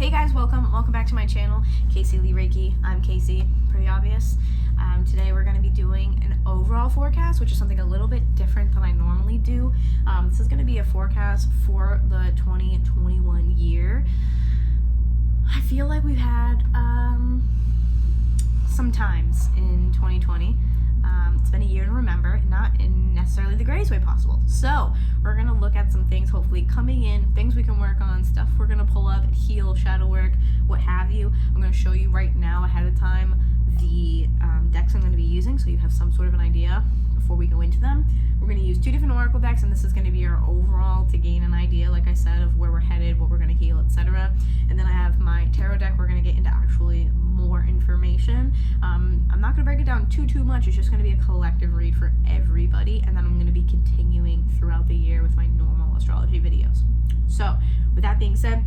Hey guys, welcome back to my channel, Caseyleighreiki. I'm Casey, pretty obvious. Today we're going to be doing an overall forecast, which is something a little bit different than I normally do. This is going to be a forecast for the 2021 year. I feel like we've had some times in 2020. It's been a year to remember, not in necessarily the greatest way possible. So we're going to look at some things hopefully coming in, things we can work on, stuff we're going to pull up, heal, shadow work, what have you. I'm going to show you right now ahead of time the decks I'm going to be using so you have some sort of an idea before we go into them. We're going to use two different oracle decks, and this is going to be our overall to gain an idea, like I said, of where we're headed, what we're going to heal, etc. And then I have my tarot deck. We're going to get into actually more information. I'm not going to break it down too much. It's just going to be a collective read for everybody, and then I'm going to be continuing throughout the year with my normal astrology videos. So with that being said,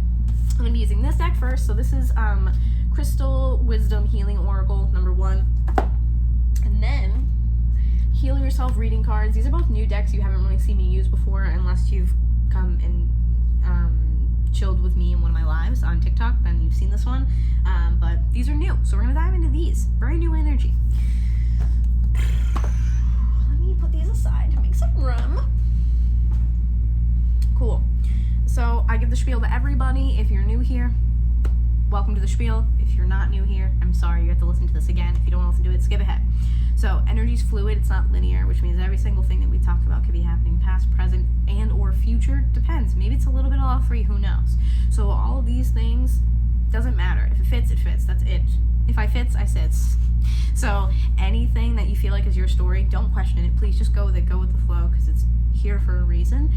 I'm going to be using this deck first. So this is Crystal Wisdom Healing Oracle number 1, and then Heal Yourself reading cards. These are both new decks you haven't really seen me use before unless you've come and chilled with me in one of my lives on TikTok, then you've seen this one. But these are new, so we're going to dive into these. Very new energy. Let me put these aside to make some room. Cool. So I give the spiel to everybody. If you're new here, welcome to the spiel. If you're not new here, I'm sorry, you have to listen to this again. If you don't want to listen to it, skip ahead. So energy's fluid, it's not linear, which means every single thing that we talked about could be happening past, present, and or future. Depends. Maybe it's a little bit of all three, who knows? So all of these things, doesn't matter. If it fits, it fits. That's it. If I fits, I sits. So anything that you feel like is your story, don't question it. Please just go with it. Go with the flow, because it's here for a reason.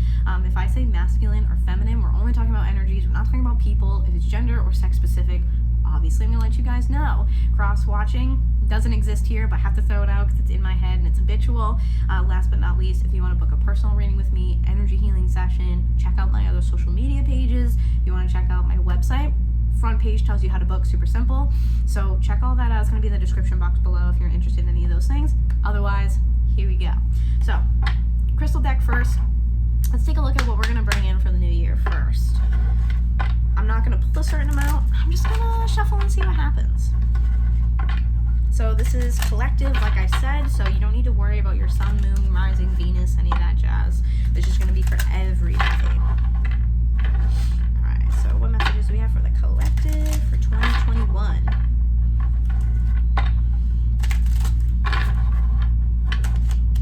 If I say masculine or feminine, we're only talking about energies. We're not talking about people. If it's gender or sex specific, obviously I'm going to let you guys know. Cross-watching doesn't exist here, but I have to throw it out because it's in my head and it's habitual. Last but not least, if you want to book a personal reading with me, energy healing session, check out my other social media pages. If you want to check out my website, front page tells you how to book, super simple. So check all that out. It's going to be in the description box below if you're interested in any of those things. Otherwise, here we go. So, crystal deck first. Let's take a look at what we're going to bring in for the new year first. I'm not going to pull a certain amount. I'm just going to shuffle and see what happens. So this is collective, like I said, so you don't need to worry about your sun, moon, rising, Venus, any of that jazz. It's just going to be for everybody. Alright, so what messages do we have for the collective for 2021?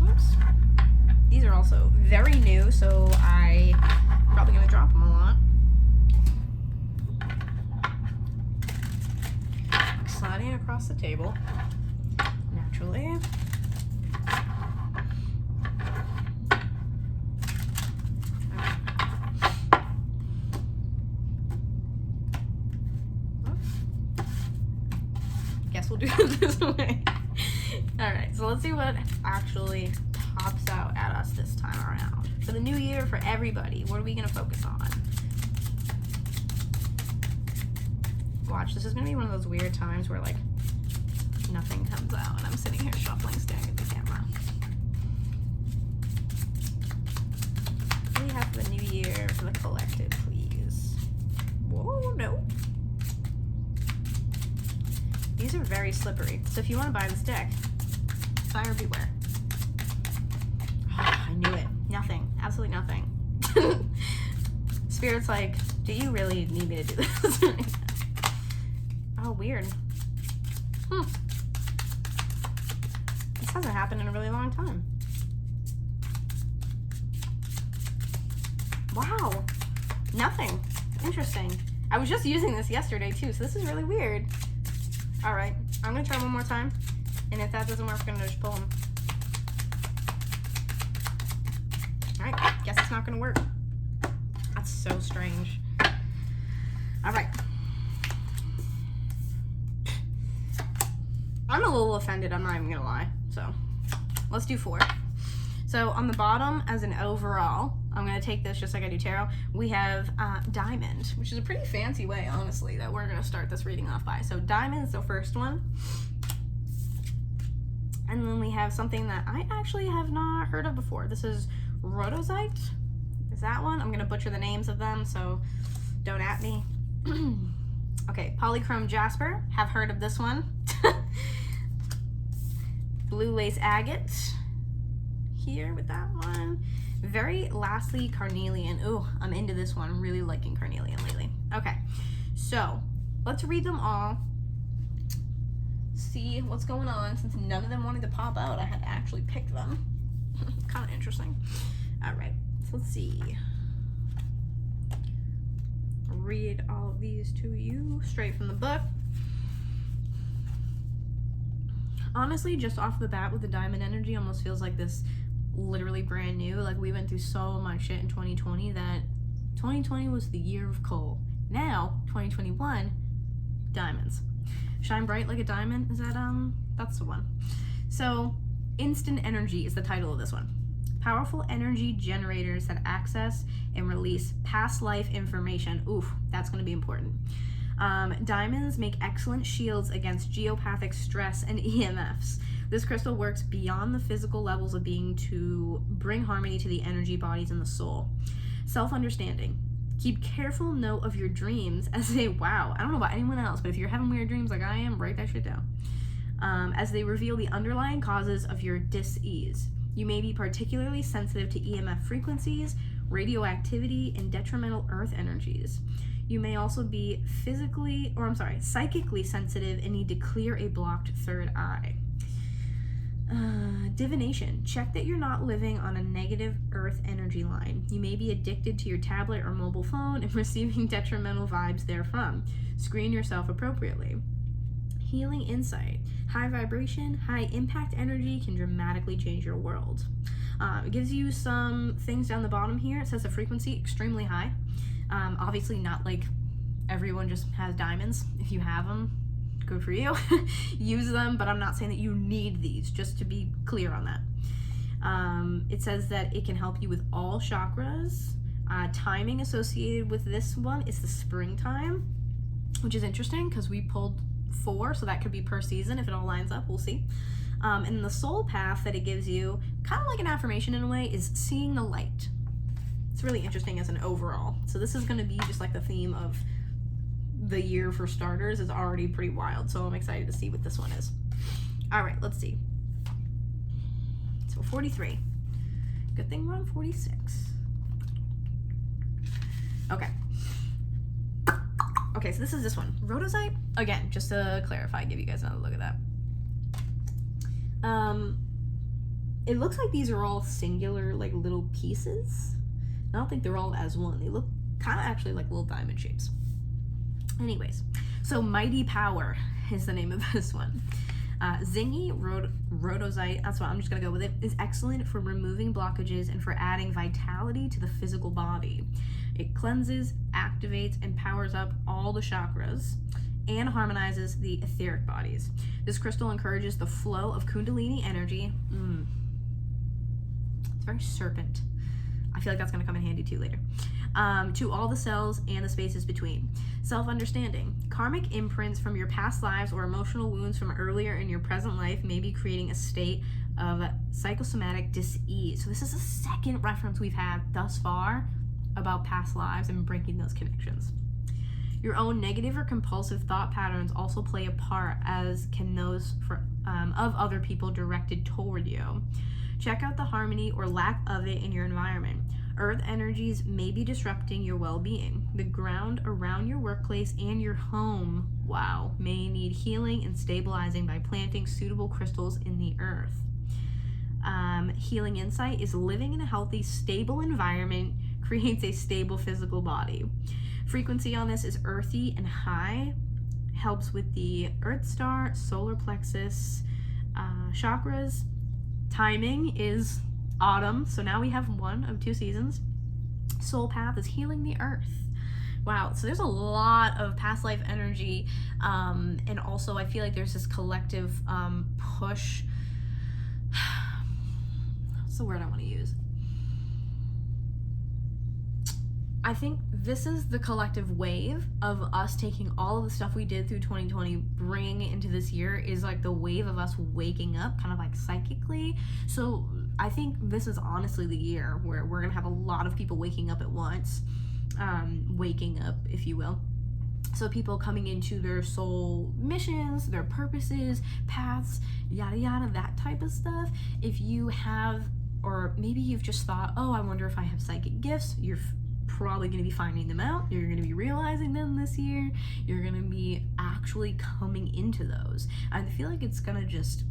Whoops. These are also very new, so I'm probably going to drop them a lot. Sliding across the table, naturally. Guess we'll do it this way. Alright, so let's see what actually pops out at us this time around. For the new year, for everybody, what are we going to focus on? Watch, this is going to be one of those weird times where, like, nothing comes out, and I'm sitting here shuffling, staring at the camera. What do we have for the new year for the collective, please? Whoa, no. These are very slippery, so if you want to buy this deck, buyer beware. Oh, I knew it. Nothing. Absolutely nothing. Spirit's like, do you really need me to do this? Oh, weird. This hasn't happened in a really long time. Wow. Nothing. Interesting. I was just using this yesterday, too, so this is really weird. Alright, I'm going to try one more time. And if that doesn't work, I'm going to just pull them. Alright, guess it's not going to work. That's so strange. Alright. I'm a little offended, I'm not even gonna lie. So, let's do 4. So, on the bottom, as an overall, I'm gonna take this just like I do tarot. We have Diamond, which is a pretty fancy way, honestly, that we're gonna start this reading off by. So, Diamond is the first one. And then we have something that I actually have not heard of before. This is Rhodozite. Is that one? I'm gonna butcher the names of them, so don't at me. Okay, polychrome jasper. Have heard of this one. Blue lace agate. Here with that one. Very lastly, carnelian. Ooh, I'm into this one. I'm really liking carnelian lately. Okay, so let's read them all. See what's going on. Since none of them wanted to pop out, I had to actually pick them. Kind of interesting. All right, so let's see. Read all of these to you straight from the book. Honestly, just off the bat with the diamond energy, almost feels like this literally brand new. Like, we went through so much shit in 2020 that 2020 was the year of coal. Now 2021, diamonds. Shine bright like a diamond. Is that that's the one. So instant energy is the title of this one. Powerful energy generators that access and release past life information. Oof, that's going to be important. Diamonds make excellent shields against geopathic stress and EMFs. This crystal works beyond the physical levels of being to bring harmony to the energy bodies and the soul. Self-understanding. Keep careful note of your dreams as they, wow, I don't know about anyone else, but if you're having weird dreams like I am, write that shit down. As they reveal the underlying causes of your dis-ease. You may be particularly sensitive to EMF frequencies, radioactivity, and detrimental earth energies. You may also be psychically sensitive and need to clear a blocked third eye. Divination. Check that you're not living on a negative earth energy line. You may be addicted to your tablet or mobile phone and receiving detrimental vibes therefrom. Screen yourself appropriately. Healing insight. High vibration, high impact energy can dramatically change your world. It gives you some things down the bottom here. It says the frequency extremely high. Obviously not like everyone just has diamonds. If you have them, good for you. Use them, but I'm not saying that you need these, just to be clear on that. It says that it can help you with all chakras. Timing associated with this one is the springtime, which is interesting because we pulled 4, so that could be per season if it all lines up. We'll see. And the soul path that it gives you, kind of like an affirmation in a way, is seeing the light. It's really interesting as an overall. So this is going to be just like the theme of the year for starters. Is already pretty wild, so I'm excited to see what this one is. All right, let's see. So 43. Good thing we're on 46. Okay. Okay, so this is this one. Rhodozite. Again, just to clarify, give you guys another look at that. It looks like these are all singular, like little pieces. I don't think they're all as one. They look kind of actually like little diamond shapes. Anyways, so Mighty Power is the name of this one. Zingy rhodozite, that's what I'm just gonna go with it, is excellent for removing blockages and for adding vitality to the physical body. It cleanses, activates, and powers up all the chakras and harmonizes the etheric bodies. This crystal encourages the flow of Kundalini energy. It's very serpent. I feel like that's going to come in handy too later. To all the cells and the spaces between. Self-understanding. Karmic imprints from your past lives or emotional wounds from earlier in your present life may be creating a state of psychosomatic dis-ease. So this is the second reference we've had thus far about past lives and breaking those connections. Your own negative or compulsive thought patterns also play a part, as can those of other people directed toward you. Check out the harmony or lack of it in your environment. Earth energies may be disrupting your well-being. The ground around your workplace and your home, may need healing and stabilizing by planting suitable crystals in the earth. Healing insight is living in a healthy, stable environment creates a stable physical body. Frequency on this is earthy and high. Helps with the earth star, solar plexus, chakras. Timing is autumn, so now we have 1 of 2 seasons. Soul path is healing the earth. Wow, so there's a lot of past life energy, and also I feel like there's this collective push. What's the word I want to use? I think this is the collective wave of us taking all of the stuff we did through 2020, bringing it into this year, is like the wave of us waking up kind of like psychically. So I think this is honestly the year where we're going to have a lot of people waking up at once, waking up, if you will. So people coming into their soul missions, their purposes, paths, yada yada, that type of stuff. If you have, or maybe you've just thought, oh, I wonder if I have psychic gifts, you're probably going to be finding them out. You're going to be realizing them this year. You're going to be actually coming into those. I feel like it's going to just,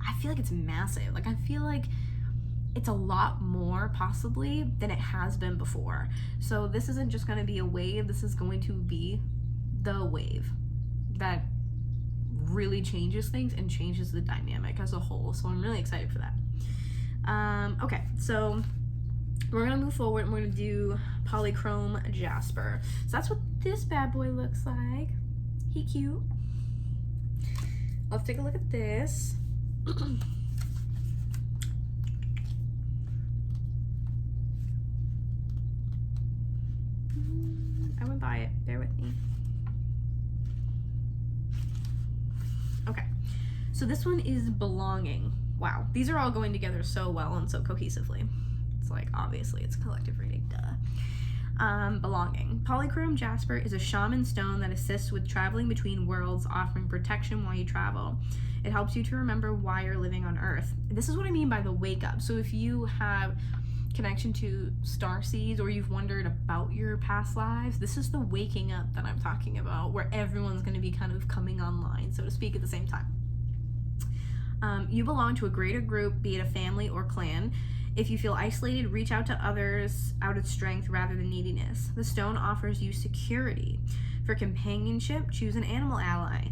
I feel like it's massive. Like, I feel like it's a lot more possibly than it has been before. So this isn't just going to be a wave. This is going to be the wave that really changes things and changes the dynamic as a whole. So I'm really excited for that. Okay, so we're gonna move forward and we're gonna do polychrome jasper. So that's what this bad boy looks like. He cute. Let's take a look at this. I went by it, bear with me. Okay, so this one is belonging. Wow, these are all going together so well and so cohesively. It's like, obviously, it's a collective reading, duh. Belonging. Polychrome jasper is a shaman stone that assists with traveling between worlds, offering protection while you travel. It helps you to remember why you're living on Earth. This is what I mean by the wake up. So if you have connection to starseeds or you've wondered about your past lives, this is the waking up that I'm talking about, where everyone's going to be kind of coming online, so to speak, at the same time. You belong to a greater group, be it a family or clan. If you feel isolated, reach out to others out of strength rather than neediness. The stone offers you security. For companionship, choose an animal ally.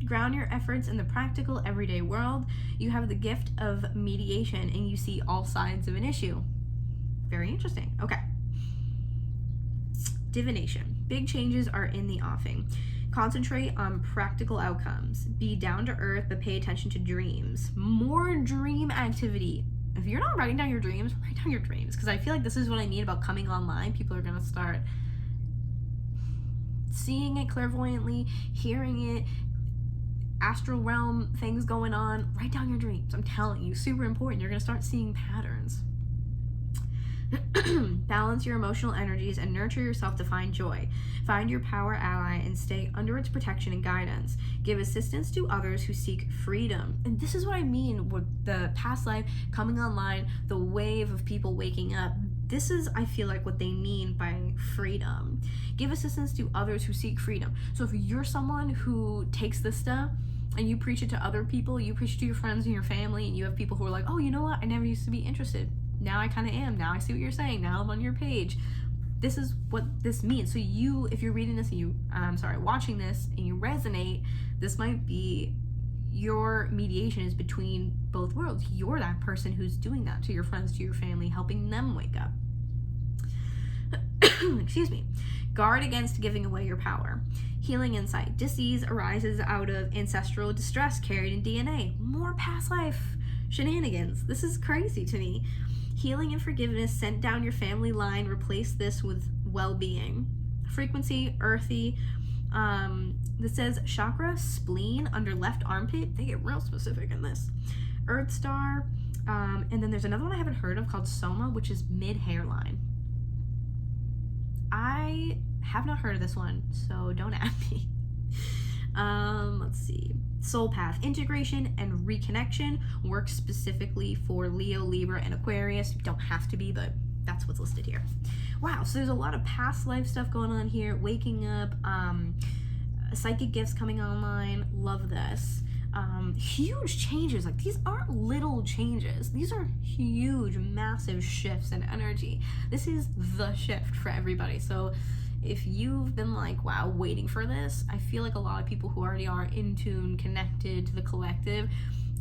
Ground your efforts in the practical, everyday world. You have the gift of mediation and you see all sides of an issue. Very interesting. Okay. Divination. Big changes are in the offing. Concentrate on practical outcomes. Be down to earth, but pay attention to dreams. More dream activity. If you're not writing down your dreams, write down your dreams. Because I feel like this is what I mean about coming online. People are going to start seeing it clairvoyantly, hearing it, astral realm things going on. Write down your dreams. I'm telling you, super important. You're going to start seeing patterns. Balance your emotional energies and nurture yourself to find joy. Find your power ally and stay under its protection and guidance. Give assistance to others who seek freedom. And this is what I mean with the past life coming online, the wave of people waking up. This is, I feel like, what they mean by freedom. Give assistance to others who seek freedom. So if you're someone who takes this stuff and you preach it to other people, you preach it to your friends and your family, and you have people who are like, oh, you know what? I never used to be interested. Now I kind of am. Now I see what you're saying. Now I'm on your page. This is what this means. So you, if you're reading this and you, watching this and you resonate, this might be your mediation is between both worlds. You're that person who's doing that to your friends, to your family, helping them wake up. Excuse me. Guard against giving away your power. Healing insight. Disease arises out of ancestral distress carried in DNA. More past life shenanigans. This is crazy to me. Healing and forgiveness sent down your family line. Replace this with well-being. Frequency, earthy. This says chakra, spleen, under left armpit. They get real specific in this. Earth star. And then there's another one I haven't heard of called soma, which is mid-hairline. I have not heard of this one, so don't at me. Let's see. Soul path, integration and reconnection works specifically for Leo, Libra, and Aquarius. Don't have to be, but that's what's listed here. Wow, so there's a lot of past life stuff going on here. Waking up, psychic gifts coming online. Love this. Huge changes. Like, these aren't little changes. These are huge, massive shifts in energy. This is the shift for everybody. So if you've been like, wow, waiting for this, I feel like a lot of people who already are in tune, connected to the collective,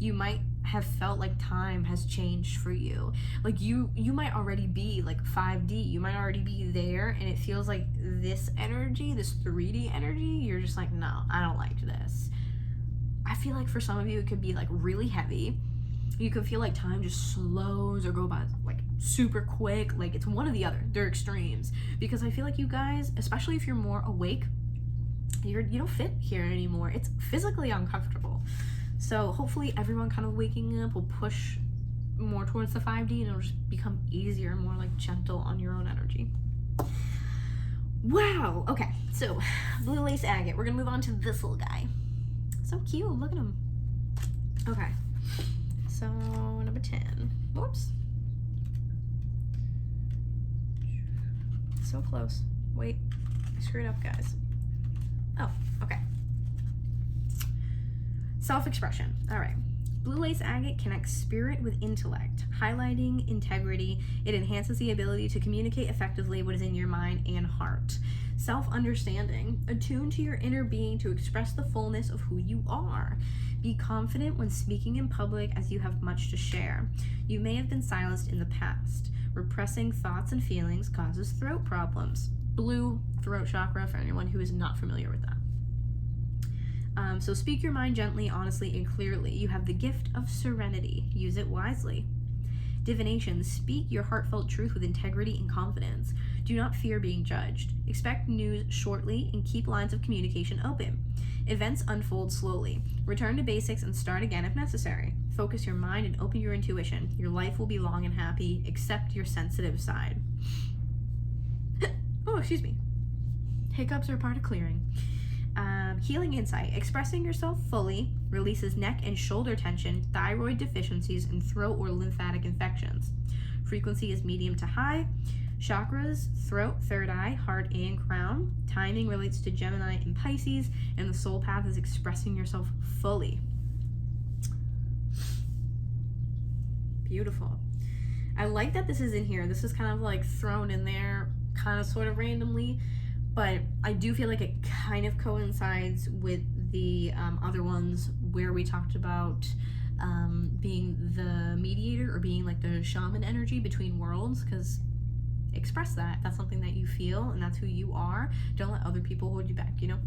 you might have felt like time has changed for you. Like you might already be like 5D, you might already be there, and it feels like this energy, this 3D energy, you're just like, no, I don't like this. I feel like for some of you, it could be like really heavy. You could feel like time just slows or go by like super quick. Like, it's one or the other. They're extremes. Because I feel like you guys, especially if you're more awake, you don't fit here anymore. It's physically uncomfortable. So hopefully everyone kind of waking up will push more towards the 5D and it'll just become easier, more like gentle on your own energy. Wow. Okay, so blue lace agate. We're gonna move on to this little guy. So cute. Look at him. Okay. So number 10. Whoops. So close. Wait. I screwed up, guys. Oh, okay. Self-expression. All right. Blue lace agate connects spirit with intellect, highlighting integrity. It enhances the ability to communicate effectively what is in your mind and heart. Self-understanding. Attune to your inner being to express the fullness of who you are. Be confident when speaking in public as you have much to share. You may have been silenced in the past. Repressing thoughts and feelings causes throat problems. Blue throat chakra for anyone who is not familiar with that. So speak your mind gently, honestly, and clearly. You have the gift of serenity. Use it wisely. Divination. Speak your heartfelt truth with integrity and confidence. Do not fear being judged. Expect news shortly and keep lines of communication open. Events unfold slowly. Return to basics and start again if necessary. Focus your mind and open your intuition. Your life will be long and happy. Accept your sensitive side. Oh, excuse me. Hiccups are part of clearing. Healing insight. Expressing yourself fully releases neck and shoulder tension, thyroid deficiencies, and throat or lymphatic infections. Frequency is medium to high. Chakras, throat, third eye, heart, and crown. Timing relates to Gemini and Pisces, and the soul path is expressing yourself fully. Beautiful. I like that this is in here. This is kind of like thrown in there kind of sort of randomly, but I do feel like it kind of coincides with the other ones where we talked about being the mediator or being like the shaman energy between worlds, because express that. That's something that you feel and that's who you are. Don't let other people hold you back, you know?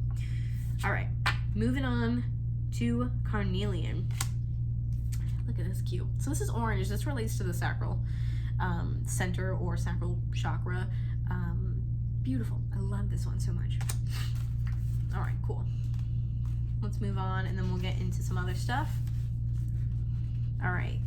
All right, moving on to carnelian. Look at this, cute. So this is orange. This relates to the sacral center or sacral chakra. Beautiful. I love this one so much. All right, cool. Let's move on and then we'll get into some other stuff. All right.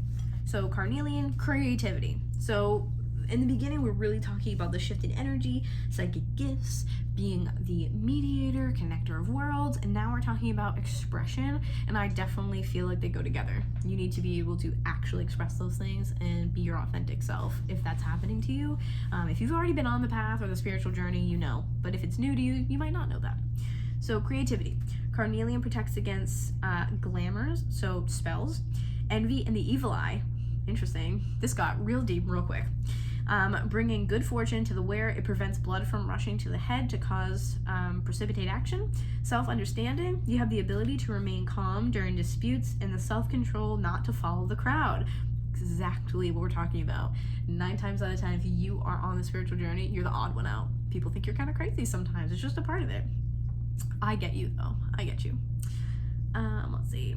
So carnelian, creativity. So in the beginning, we're really talking about the shift in energy, psychic gifts, being the mediator, connector of worlds, and now we're talking about expression, and I definitely feel like they go together. You need to be able to actually express those things and be your authentic self if that's happening to you. If you've already been on the path or the spiritual journey, you know, but if it's new to you, you might not know that. So creativity. Carnelian protects against glamours, so spells, envy, and the evil eye. Interesting. This got real deep real quick. Bringing good fortune to the wearer. It prevents blood from rushing to the head to cause precipitate action. Self-understanding. You have the ability to remain calm during disputes and the self-control not to follow the crowd. Exactly what we're talking about. 9 times out of 10, if you are on the spiritual journey, you're the odd one out. People think you're kind of crazy sometimes. It's just a part of it. I get you, though. I get you. Let's see.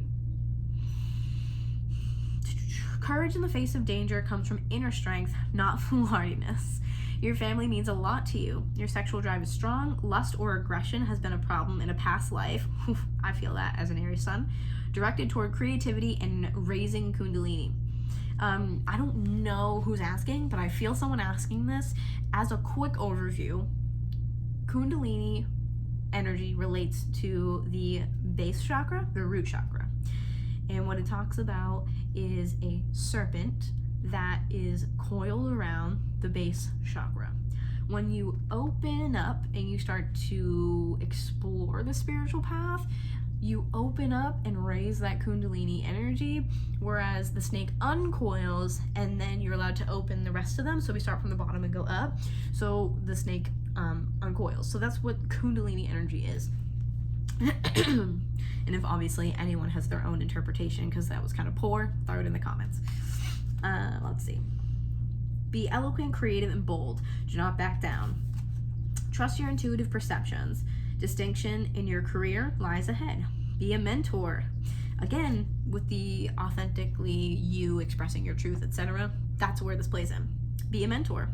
Courage in the face of danger comes from inner strength, not foolhardiness. Your family means a lot to you. Your sexual drive is strong. Lust or aggression has been a problem in a past life. I feel that as an Aries sun. Directed toward creativity and raising Kundalini. I don't know who's asking, but I feel someone asking this. As a quick overview, Kundalini energy relates to the base chakra, the root chakra. And what it talks about is a serpent that is coiled around the base chakra. When you open up and you start to explore the spiritual path, you open up and raise that Kundalini energy, whereas the snake uncoils and then you're allowed to open the rest of them. So we start from the bottom and go up. So the snake uncoils. So that's what Kundalini energy is. And if obviously anyone has their own interpretation because that was kind of poor, throw it in the comments. Let's see. Be eloquent, creative, and bold. Do not back down. Trust your intuitive perceptions. Distinction in your career lies ahead. Be a mentor. Again, with the authentically you expressing your truth, etc. That's where this plays in. Be a mentor.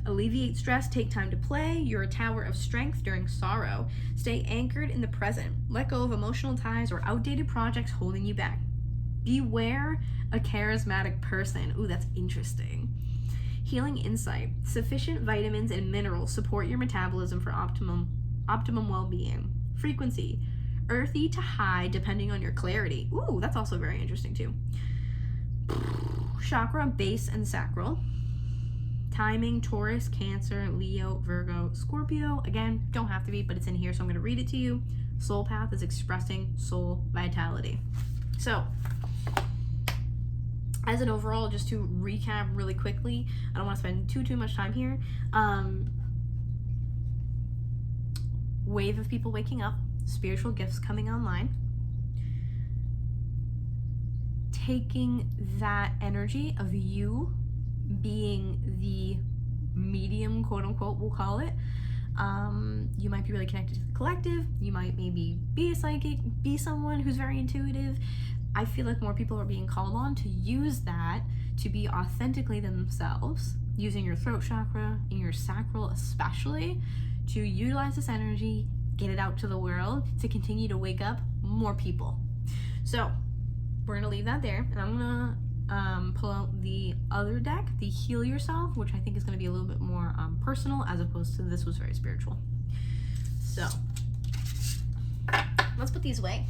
Alleviate stress, take time to play. You're a tower of strength during sorrow. Stay anchored in the present. Let go of emotional ties or outdated projects holding you back. Beware a charismatic person. Ooh, that's interesting. Healing insight. Sufficient vitamins and minerals support your metabolism for optimum well-being. Frequency. Earthy to high depending on your clarity. Ooh, that's also very interesting too. Chakra, base, and sacral. Timing, Taurus, Cancer, Leo, Virgo, Scorpio. Again, don't have to be, but it's in here, so I'm going to read it to you. Soul path is expressing soul vitality. So, as an overall, just to recap really quickly, I don't want to spend too much time here. Wave of people waking up, spiritual gifts coming online. Taking that energy of you being the medium, quote unquote, we'll call it. You might be really connected to the collective. You might maybe be a psychic, be someone who's very intuitive. I feel like more people are being called on to use that to be authentically themselves, using your throat chakra and your sacral especially to utilize this energy, get it out to the world, to continue to wake up more people. So we're gonna leave that there, and I'm gonna pull out the other deck, the Heal Yourself, which I think is going to be a little bit more personal, as opposed to this was very spiritual. So let's put these away.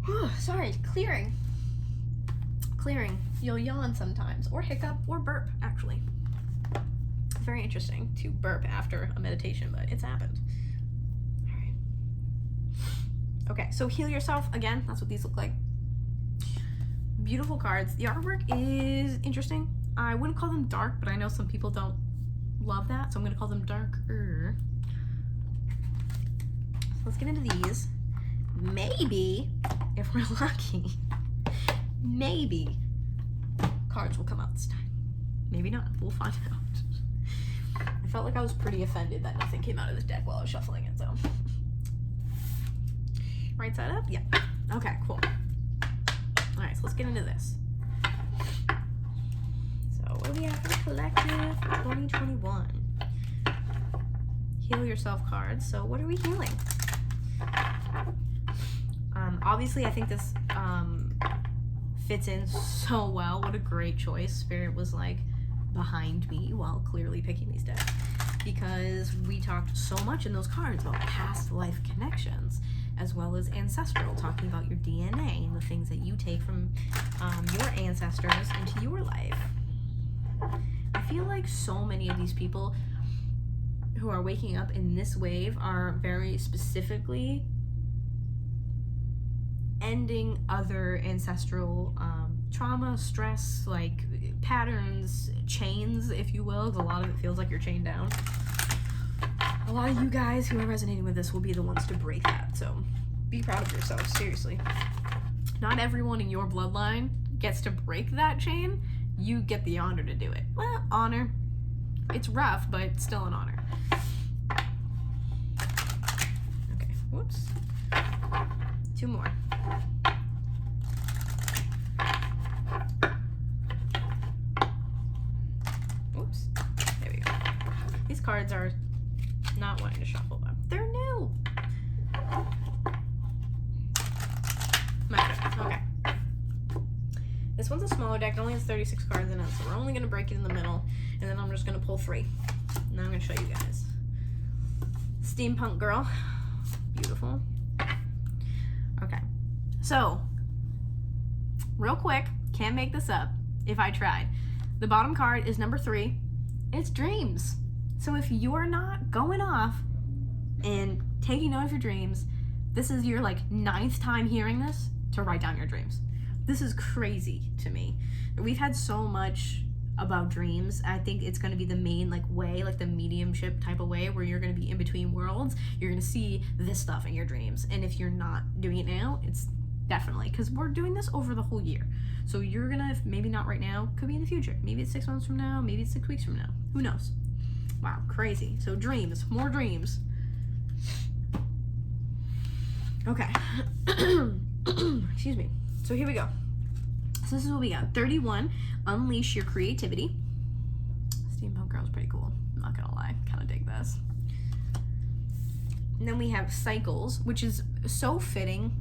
Whew, sorry, clearing. You'll yawn sometimes, or hiccup, or burp, actually. Very interesting to burp after a meditation, but it's happened. Okay, so Heal Yourself, again, that's what these look like. Beautiful cards. The artwork is interesting. I wouldn't call them dark, but I know some people don't love that, so I'm going to call them darker. So let's get into these. Maybe, if we're lucky, maybe cards will come out this time. Maybe not. We'll find out. I felt like I was pretty offended that nothing came out of this deck while I was shuffling it, so... Right side up? Yeah. Okay, cool. All right, so let's get into this. So what do we have for the collective 2021? Heal Yourself cards. So what are we healing? Obviously, I think this fits in so well. What a great choice. Spirit was like behind me while clearly picking these decks, because we talked so much in those cards about past life connections, as well as ancestral, talking about your DNA and the things that you take from your ancestors into your life. I feel like so many of these people who are waking up in this wave are very specifically ending other ancestral trauma, stress, like patterns, chains, if you will. A lot of it feels like you're chained down. A lot of you guys who are resonating with this will be the ones to break that, so be proud of yourself, seriously. Not everyone in your bloodline gets to break that chain. You get the honor to do it. Well, honor. It's rough, but still an honor. Okay, whoops. 2 more. Oops. There we go. These cards are not wanting to shuffle, but they're new. Okay. This one's a smaller deck. It only has 36 cards in it, so we're only going to break it in the middle, and then I'm just going to pull 3. And then I'm going to show you guys. Steampunk Girl. Beautiful. Okay. So, real quick, can't make this up if I tried. The bottom card is number 3. It's dreams. So if you're not going off and taking note of your dreams, this is your like 9th time hearing this, to write down your dreams. This is crazy to me. We've had so much about dreams. I think it's going to be the main like way, like the mediumship type of way, where you're going to be in between worlds. You're going to see this stuff in your dreams. And if you're not doing it now, it's definitely, because we're doing this over the whole year. So you're going to, maybe not right now, could be in the future. Maybe it's 6 months from now, maybe it's 6 weeks from now. Who knows? Wow, crazy. So dreams, more dreams. Okay. Excuse me. So here we go. So this is what we got. 31, unleash your creativity. Steampunk Girl's pretty cool. I'm not gonna lie. Kind of dig this. And then we have cycles, which is so fitting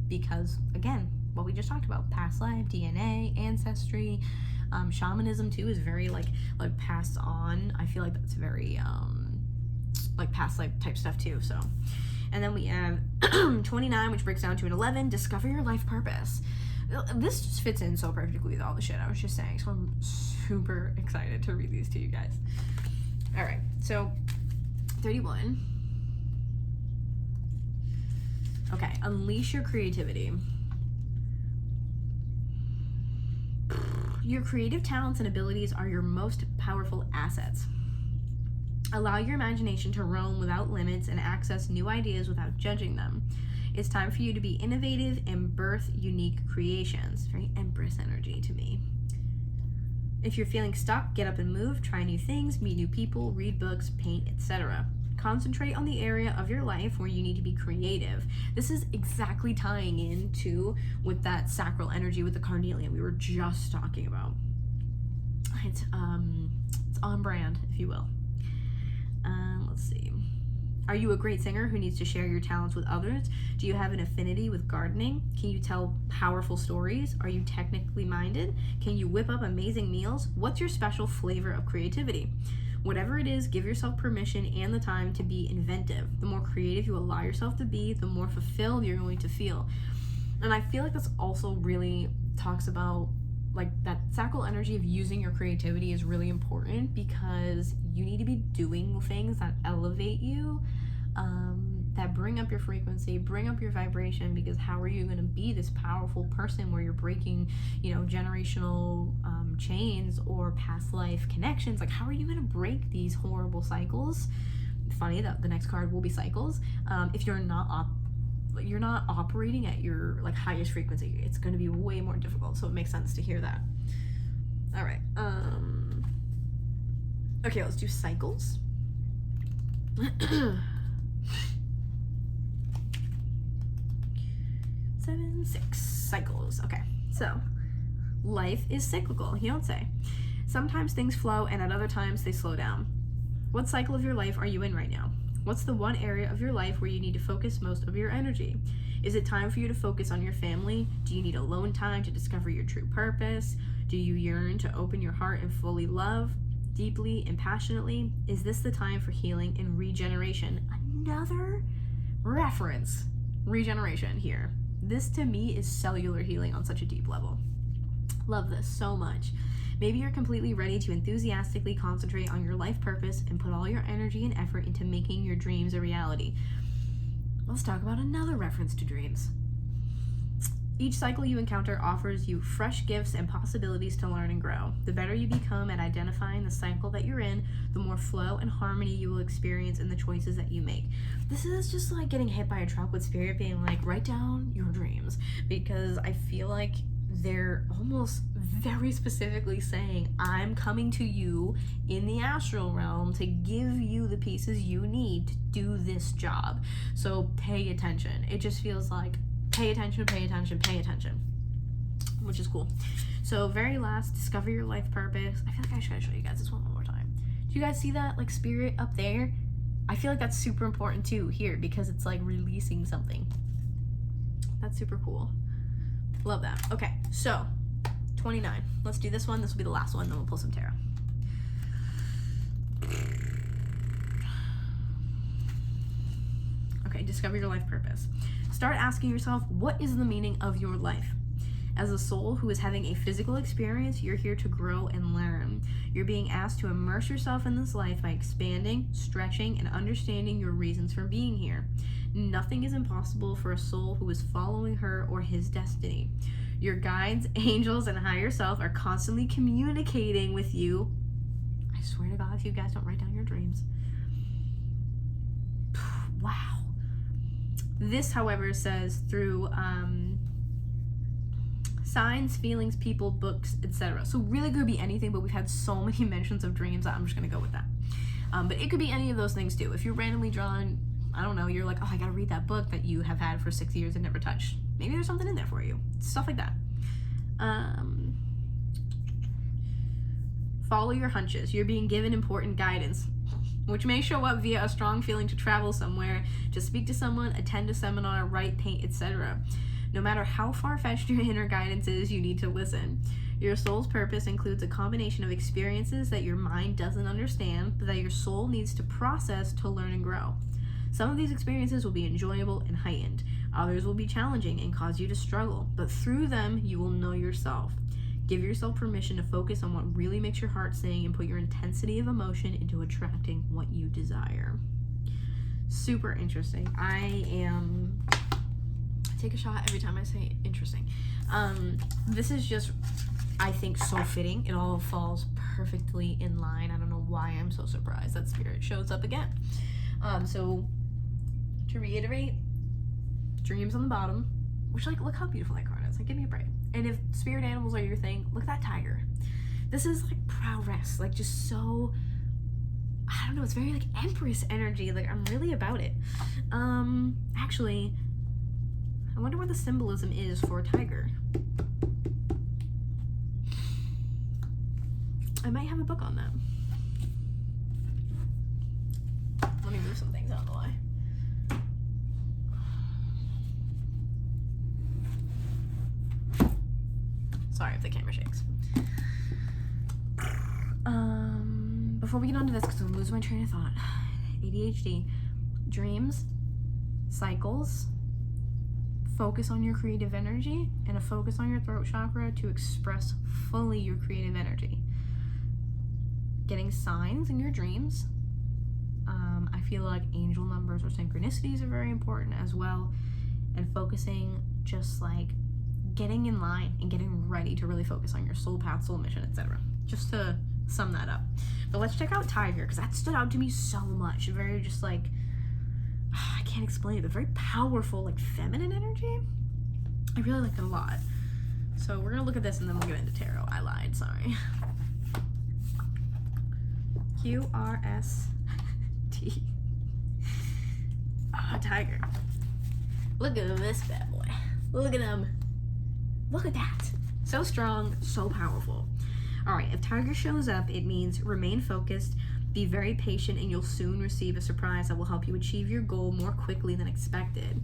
because, again, what we just talked about, past life, DNA, ancestry. Shamanism too is very like passed on. I feel like that's very like past life type stuff too. So, and then we have 29, which breaks down to an 11, discover your life purpose. This just fits in so perfectly with all the shit I was just saying, so I'm super excited to read these to you guys. All right, so 31. Okay, unleash your creativity. Your creative talents and abilities are your most powerful assets. Allow your imagination to roam without limits and access new ideas without judging them. It's time for you to be innovative and birth unique creations. Very Empress energy to me. If you're feeling stuck, get up and move, try new things, meet new people, read books, paint, etc. Concentrate on the area of your life where you need to be creative. This is exactly tying into with that sacral energy with the carnelian we were just talking about. It's on brand, if you will. Let's see. Are you a great singer who needs to share your talents with others? Do you have an affinity with gardening? Can you tell powerful stories? Are you technically minded? Can you whip up amazing meals? What's your special flavor of creativity? Whatever it is, give yourself permission and the time to be inventive. The more creative you allow yourself to be, the more fulfilled you're going to feel. And I feel like this also really talks about like that sacral energy of using your creativity is really important, because you need to be doing things that elevate you, that bring up your frequency, bring up your vibration, because how are you going to be this powerful person where you're breaking, generational chains or past life connections? Like, how are you going to break these horrible cycles? Funny that the next card will be cycles. If you're not operating at your like highest frequency, it's going to be way more difficult. So it makes sense to hear that. All right. Okay, let's do cycles. 7, 6 cycles. Okay, so life is cyclical. You don't say. Sometimes things flow, and at other times they slow down. What cycle of your life are you in right now? What's the one area of your life where you need to focus most of your energy? Is it time for you to focus on your family? Do you need alone time to discover your true purpose? Do you yearn to open your heart and fully love deeply and passionately? Is this the time for healing and regeneration? Another reference. Regeneration here. This to me is cellular healing on such a deep level. Love this so much. Maybe you're completely ready to enthusiastically concentrate on your life purpose and put all your energy and effort into making your dreams a reality. Let's talk about another reference to dreams. Each cycle you encounter offers you fresh gifts and possibilities to learn and grow. The better you become at identifying the cycle that you're in, the more flow and harmony you will experience in the choices that you make. This is just like getting hit by a truck with spirit being like, write down your dreams, because I feel like they're almost very specifically saying, I'm coming to you in the astral realm to give you the pieces you need to do this job. So pay attention. It just feels like pay attention, pay attention, pay attention, which is cool. So very last, discover your life purpose. I feel like I should show you guys this one more time. Do you guys see that like spirit up there? I feel like that's super important too here, because it's like releasing something. That's super cool. Love that. Okay, so 29. Let's do this one. This will be the last one, then we'll pull some tarot. Okay, discover your life purpose. Start asking yourself, what is the meaning of your life? As a soul who is having a physical experience, you're here to grow and learn. You're being asked to immerse yourself in this life by expanding, stretching, and understanding your reasons for being here. Nothing is impossible for a soul who is following her or his destiny. Your guides, angels, and higher self are constantly communicating with you. I swear to God, if you guys don't write down your dreams. Wow. This, however, says through signs, feelings, people, books, etc. So really could be anything, but we've had so many mentions of dreams that I'm just going to go with that. But it could be any of those things too. If you're randomly drawn, I don't know, you're like, oh, I got to read that book that you have had for 6 years and never touched. Maybe there's something in there for you. Stuff like that. Follow your hunches. You're being given important guidance, which may show up via a strong feeling to travel somewhere, to speak to someone, attend a seminar, write, paint, etc. No matter how far-fetched your inner guidance is, you need to listen. Your soul's purpose includes a combination of experiences that your mind doesn't understand, but that your soul needs to process to learn and grow. Some of these experiences will be enjoyable and heightened. Others will be challenging and cause you to struggle, but through them, you will know yourself. Give yourself permission to focus on what really makes your heart sing and put your intensity of emotion into attracting what you desire. Super interesting. I take a shot every time I say interesting. This is just, I think, so fitting. It all falls perfectly in line. I don't know why I'm so surprised that Spirit shows up again. So to reiterate, dreams on the bottom, which, like, look how beautiful that card is. Like, give me a break. And if spirit animals are your thing, look at that tiger. This is like prowess, like just so, I don't know, it's very like Empress energy. Like, I'm really about it. Actually, I wonder what the symbolism is for a tiger. I might have a book on that. Let me move some things out of the way. Sorry if the camera shakes. Before we get on to this, because I'm losing my train of thought. ADHD. Dreams, cycles, focus on your creative energy, and a focus on your throat chakra to express fully your creative energy. Getting signs in your dreams. I feel like angel numbers or synchronicities are very important as well. And focusing, just like getting in line and getting ready to really focus on your soul path, soul mission, etc. Just to sum that up. But let's check out Tiger, because that stood out to me so much. Very just like, I can't explain it, but very powerful, like feminine energy. I really like it a lot. So we're gonna look at this and then we'll get into tarot. I lied, sorry. QRST. Tiger. Look at this bad boy. Look at him. Look at that. So strong, so powerful. All right, if Tiger shows up, it means remain focused, be very patient, and you'll soon receive a surprise that will help you achieve your goal more quickly than expected.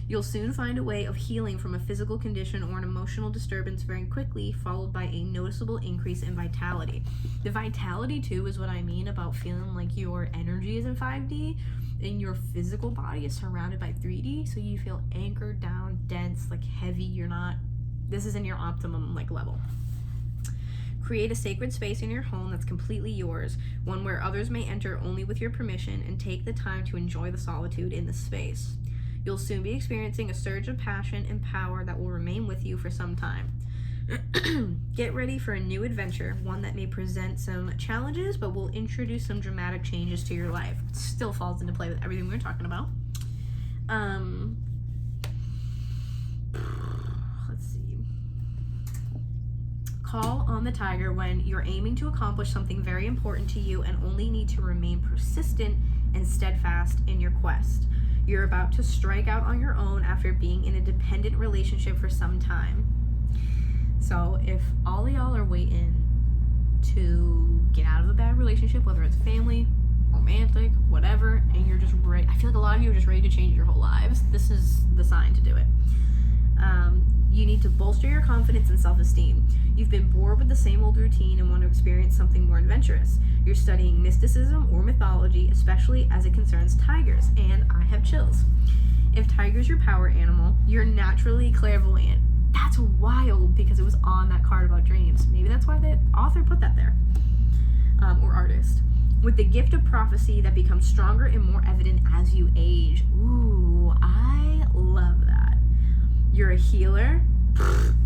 You'll soon find a way of healing from a physical condition or an emotional disturbance very quickly, followed by a noticeable increase in vitality. The vitality, too, is what I mean about feeling like your energy is in 5D and your physical body is surrounded by 3D, so you feel anchored down, dense, like heavy. You're not, this is in your optimum like level. Create a sacred space in your home that's completely yours, one where others may enter only with your permission, and take the time to enjoy the solitude in the space. You'll soon be experiencing a surge of passion and power that will remain with you for some time. Get ready for a new adventure, one that may present some challenges, but will introduce some dramatic changes to your life. It still falls into play with everything we were talking about. Let's see. Call on the Tiger when you're aiming to accomplish something very important to you and only need to remain persistent and steadfast in your quest. You're about to strike out on your own after being in a dependent relationship for some time. So if all of y'all are waiting to get out of a bad relationship, whether it's family, romantic, whatever, and you're just ready, I feel like a lot of you are just ready to change your whole lives, this is the sign to do it. You need to bolster your confidence and self-esteem. You've been bored with the same old routine and want to experience something more adventurous. You're studying mysticism or mythology, especially as it concerns tigers, and I have chills. If tiger's your power animal, you're naturally clairvoyant. That's wild because it was on that card about dreams. Maybe that's why the author put that there, or artist. With the gift of prophecy that becomes stronger and more evident as you age. Ooh, I love that. You're a healer,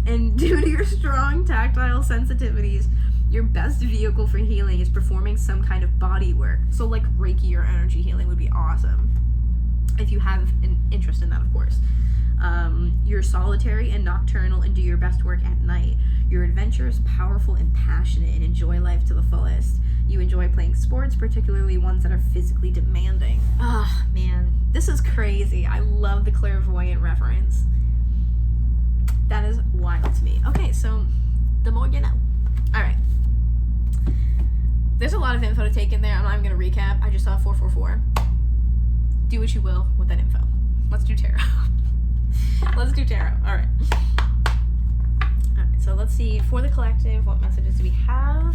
and due to your strong tactile sensitivities, your best vehicle for healing is performing some kind of body work. So like Reiki or energy healing would be awesome, if you have an interest in that, of course. You're solitary and nocturnal and do your best work at night. You're adventurous, powerful, and passionate, and enjoy life to the fullest. You enjoy playing sports, particularly ones that are physically demanding. Ah, man, this is crazy. I love the clairvoyant reference. That is wild to me. Okay, so the more you know. All right. There's a lot of info to take in there. I'm not even going to recap. I just saw 444. Do what you will with that info. Let's do tarot. Let's do tarot. All right. So let's see, for the collective, what messages do we have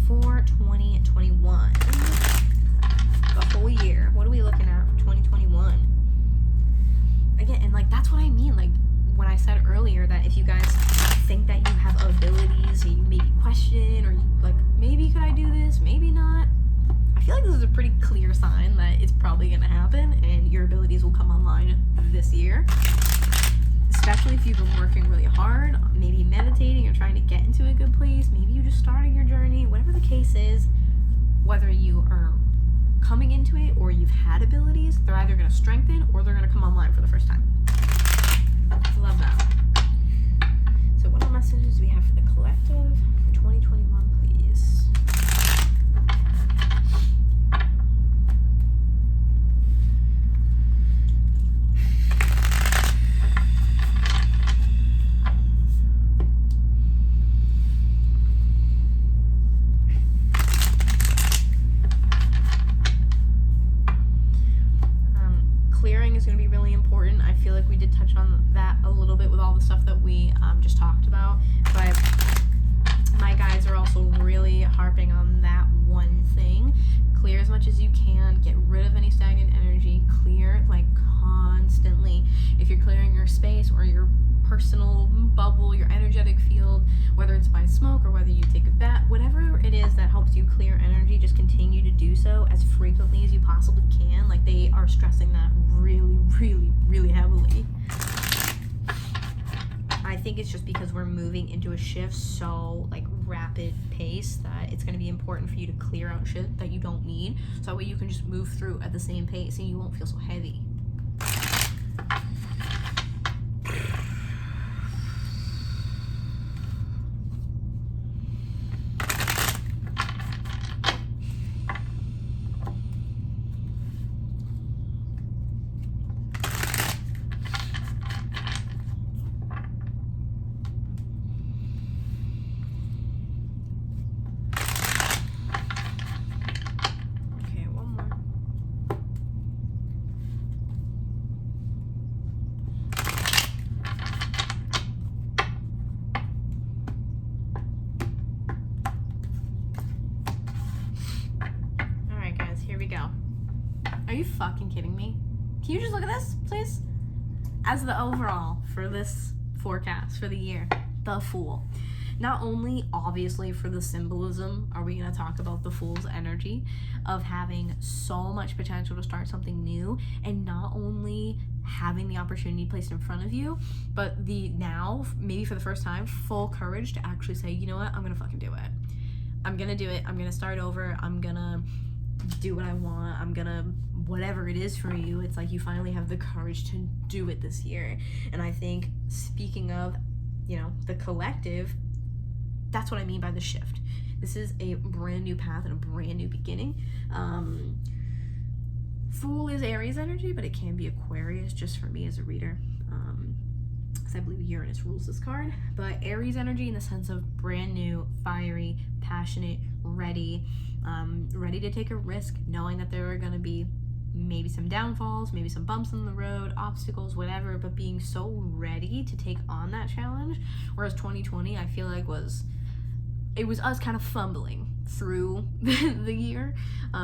for 2021? The whole year. What are we looking at for 2021? Again, and like that's what I mean. Like when I said earlier that if you guys think that you have abilities and you maybe question, or you like, maybe could I do this, maybe not, I feel like this is a pretty clear sign that it's probably going to happen and your abilities will come online this year. Especially if you've been working really hard, maybe meditating or trying to get into a good place, maybe you just started your journey, whatever the case is, whether you are coming into it or you've had abilities, they're either going to strengthen or they're going to come online for the first time. Love that. So what messages do we have for the collective for 2021, please? Clearing is going to be really important. I feel like we did touch on that a little bit with all the stuff that we just talked about, but my guides are also really harping on that one thing. Clear as much as you can, get rid of any stagnant energy, clear like constantly. If you're clearing your space or your personal bubble, your energetic field, whether it's by smoke or whether you take a bath, whatever it is that helps you clear energy, just continue to do so as frequently as you possibly can. Like they are stressing that really, really, really heavily. I think it's just because we're moving into a shift so like rapid pace that it's going to be important for you to clear out shit that you don't need, so that way you can just move through at the same pace and you won't feel so heavy. Are you fucking kidding me? Can you just look at this, please? As the overall for this forecast for the year, the Fool. Not only, obviously, for the symbolism, are we going to talk about the Fool's energy of having so much potential to start something new, and not only having the opportunity placed in front of you, but the now, maybe for the first time, full courage to actually say, you know what, I'm going to fucking do it. I'm going to do it. I'm going to start over. I'm going to do what I want. I'm going to, whatever it is for you, it's like you finally have the courage to do it this year. And I think, speaking of, you know, the collective, that's what I mean by the shift. This is a brand new path and a brand new beginning. Fool is Aries energy, but it can be Aquarius, just for me as a reader, because I believe Uranus rules this card. But Aries energy in the sense of brand new, fiery, passionate, ready to take a risk, knowing that there are going to be maybe some downfalls, maybe some bumps in the road, obstacles, whatever, but being so ready to take on that challenge. Whereas 2020, I feel like it was us kind of fumbling through the year.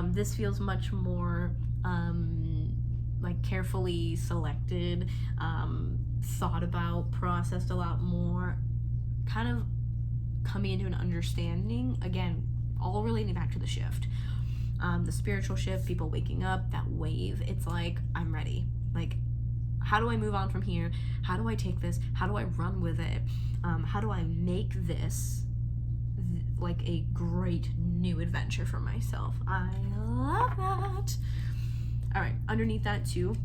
This feels much more like carefully selected, thought about, processed a lot more, kind of coming into an understanding, again, all relating back to the shift. The spiritual shift, people waking up, that wave, it's like, I'm ready. Like, how do I move on from here? How do I take this? How do I run with it? How do I make this like a great new adventure for myself? I love that. All right, underneath that too,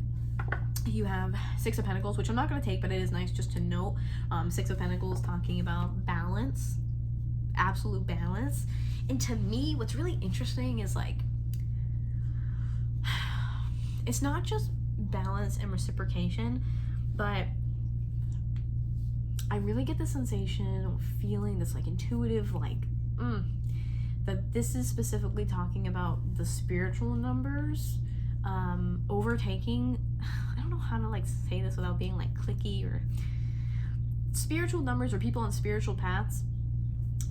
you have Six of Pentacles, which I'm not going to take, but it is nice just to note. Six of Pentacles talking about balance, absolute balance. And to me, what's really interesting is like, it's not just balance and reciprocation, but I really get the sensation or feeling, this like intuitive, like, that this is specifically talking about the spiritual numbers overtaking, I don't know know how to like say this without being like clicky, or spiritual numbers or people on spiritual paths,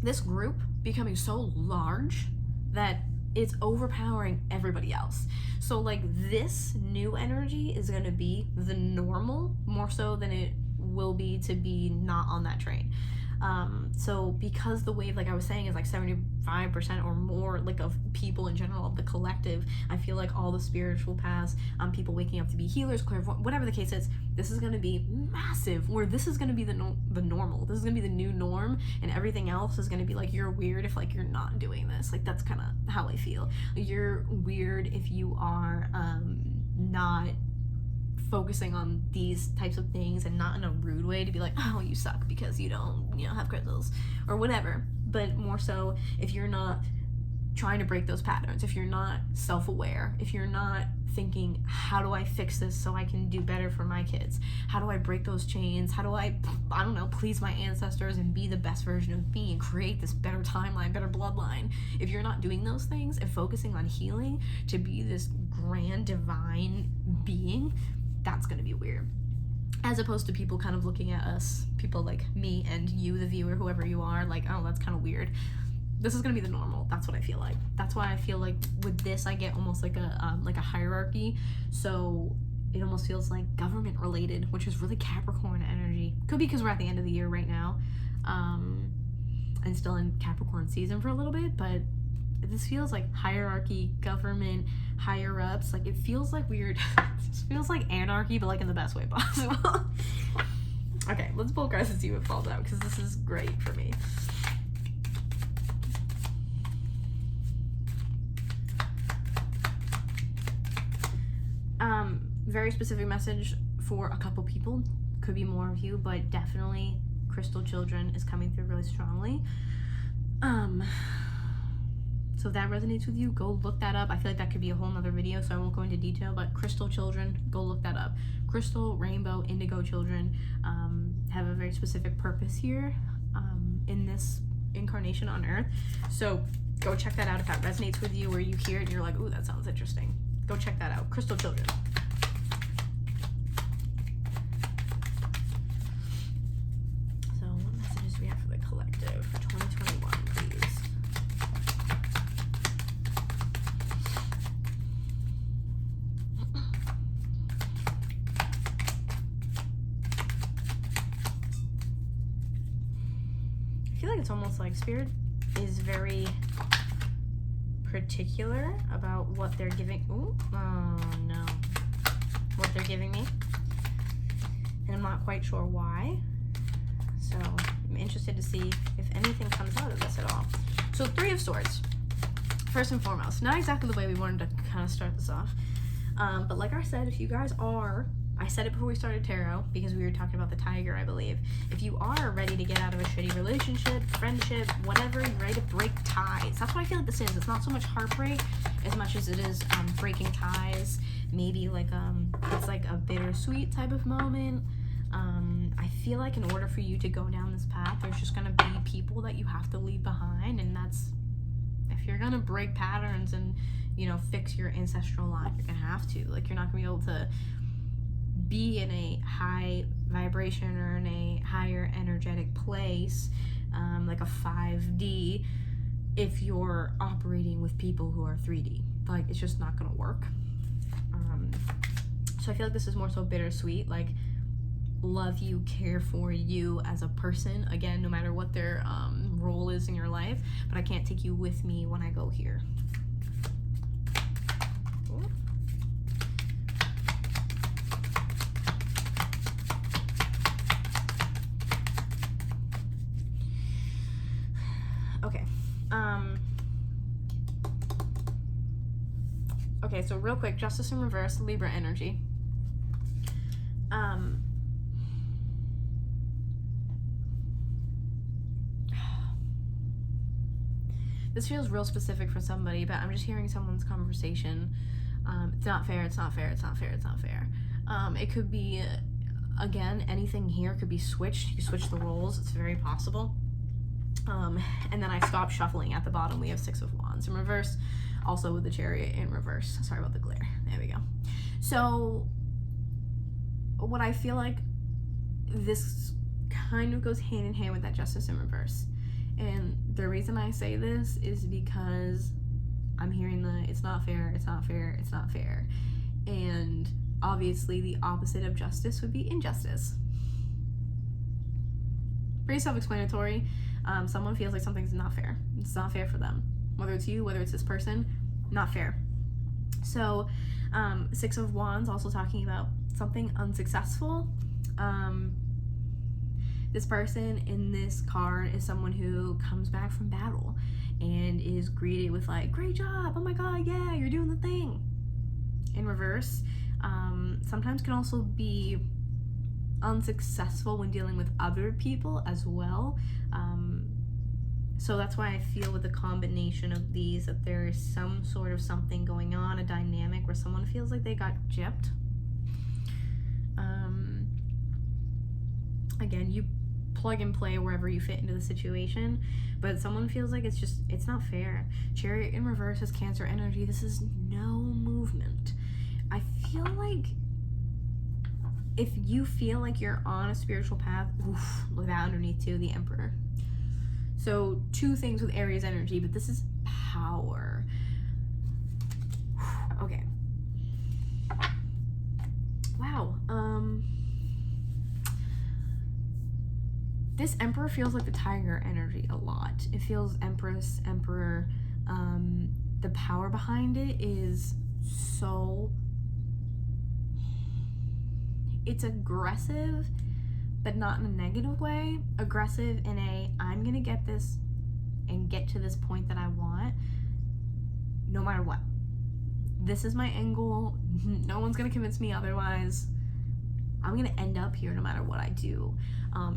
this group becoming so large that it's overpowering everybody else. So like this new energy is going to be the normal more so than it will be to be not on that train. So because the wave, like I was saying, is like 75% or more like of people in general, of the collective, I feel like all the spiritual paths, people waking up to be healers, clairvoyant, whatever the case is, this is going to be massive, where this is going to be the normal. This is going to be the new norm, and everything else is going to be like, you're weird if like you're not doing this. Like that's kind of how I feel. You're weird if you are not focusing on these types of things, and not in a rude way to be like, oh, you suck because you don't, have crystals or whatever, but more so if you're not trying to break those patterns, if you're not self-aware, if you're not thinking, how do I fix this so I can do better for my kids? How do I break those chains? How do I don't know, please my ancestors and be the best version of me and create this better timeline, better bloodline? If you're not doing those things and focusing on healing to be this grand divine being, that's going to be weird. As opposed to people kind of looking at us, people like me and you, the viewer, whoever you are, like, oh, that's kind of weird. This is going to be the normal. That's what I feel like. That's why I feel like with this, I get almost like a hierarchy. So it almost feels like government related, which is really Capricorn energy. Could be because we're at the end of the year right now, and still in Capricorn season for a little bit, but this feels like hierarchy, government, higher ups. Like it feels like weird. It feels like anarchy, but like in the best way possible. Okay, let's pull cards and see what falls out, because this is great for me. Very specific message for a couple people. Could be more of you, but definitely crystal children is coming through really strongly. So if that resonates with you, go look that up. I feel like that could be a whole nother video, so I won't go into detail, but crystal children, go look that up. Crystal, rainbow, indigo children have a very specific purpose here in this incarnation on Earth. So go check that out if that resonates with you, or you hear it and you're like, ooh, that sounds interesting. Go check that out. Crystal children. So what messages do we have for the collective for 2021, please? I feel like it's almost like Spirit is very particular about what they're giving. Ooh, oh no. What they're giving me. And I'm not quite sure why. So I'm interested to see if anything comes out of this at all. So 3 of Swords. First and foremost. Not exactly the way we wanted to kind of start this off. But like I said, if you guys are, I said it before we started tarot, because we were talking about the tiger, I believe. If you are ready to get out of a shitty relationship, friendship, whatever, you're ready to break ties. That's what I feel like this is. It's not so much heartbreak as much as it is breaking ties. Maybe like it's like a bittersweet type of moment. I feel like in order for you to go down this path, there's just gonna be people that you have to leave behind, and that's, if you're gonna break patterns and fix your ancestral line, you're gonna have to. Like, you're not gonna be able to be in a high vibration or in a higher energetic place, like a 5D, if you're operating with people who are 3D. Like, it's just not gonna work. So I feel like this is more so bittersweet, like love you, care for you as a person, again, no matter what their role is in your life, but I can't take you with me when I go here. Okay. Okay, so real quick, Justice in reverse, Libra energy. This feels real specific for somebody, but I'm just hearing someone's conversation. It's not fair, it's not fair, it's not fair, it's not fair. It could be, again, anything here could be switched. You switch the roles, it's very possible. And then I stopped shuffling at the bottom. We have 6 of Wands in reverse, also with the Chariot in reverse. Sorry about the glare. There we go. So what I feel like this kind of goes hand in hand with that justice in reverse. And the reason I say this is because I'm hearing it's not fair, it's not fair, it's not fair. And obviously the opposite of justice would be injustice. Pretty self-explanatory. Someone feels like something's not fair. It's not fair for them. Whether it's you, whether it's this person, not fair. So, Six of Wands, also talking about something unsuccessful. This person in this card is someone who comes back from battle and is greeted with like, great job, oh my god, yeah, you're doing the thing. In reverse, sometimes can also be unsuccessful when dealing with other people as well. So that's why I feel with the combination of these that there is some sort of something going on, a dynamic where someone feels like they got gypped. Again, you plug and play wherever you fit into the situation, but someone feels like it's not fair. Chariot in reverse is Cancer energy. This is no movement. I feel like if you feel like you're on a spiritual path, look at that underneath too, the Emperor. So 2 things with Aries energy, but this is power. Okay. Wow. This Emperor feels like the Tiger energy a lot. It feels Empress, Emperor. The power behind it is so... It's aggressive, but not in a negative way. Aggressive in a, I'm gonna get this and get to this point that I want, no matter what. This is my end goal. No one's gonna convince me otherwise. I'm gonna end up here no matter what I do.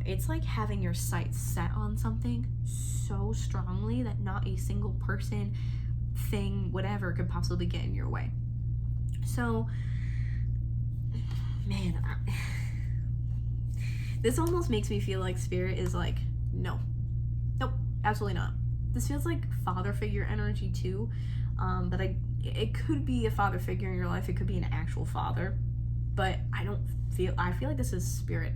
It's like having your sights set on something so strongly that not a single person, thing, whatever could possibly get in your way. So, man, this almost makes me feel like Spirit is like, nope, absolutely not. This feels like father figure energy too, but it could be a father figure in your life. It could be an actual father, but I feel like this is Spirit